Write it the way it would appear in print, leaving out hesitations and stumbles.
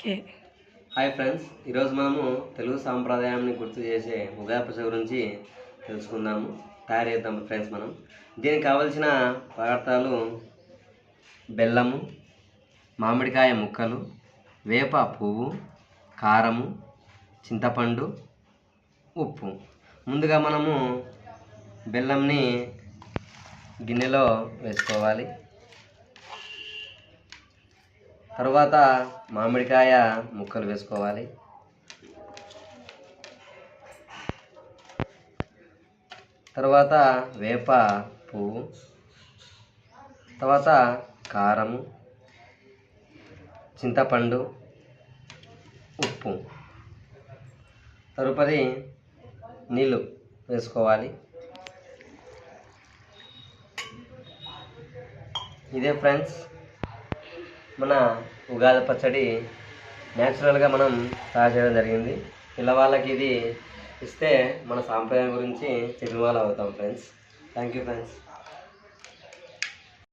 Okay. Hi friends, ఈరోజు మనము తెలుగు సాంప్రదాయాన్ని గుర్తు చేసే ఉగాది పచ్చడి గురించి తెలుసుకుందాము. తయారు చేద్దాం ఫ్రెండ్స్. దీనికి కావలసిన పదార్థాలు: బెల్లము, మామిడికాయ ముక్కలు, వేప పువ్వు, కారము, చింతపండు, ఉప్పు. ముందుగా మనము బెల్లంని గిన్నెలో వేసుకోవాలి. తర్వాత మామిడికాయ ముక్కలు వేసుకోవాలి. తర్వాత వేప పువ్వు, తర్వాత కారము, చింతపండు, ఉప్పు, తదుపరి నీళ్ళు వేసుకోవాలి. ఇదే ఫ్రెండ్స్ మన ఉగాది పచ్చడి. న్యాచురల్గా మనం తయారు చేయడం జరిగింది. ఇలా వాళ్ళకి ఇది ఇస్తే మన సాంప్రదాయం గురించి తెలియని వాళ్ళు అవుతాం ఫ్రెండ్స్. Thank you friends.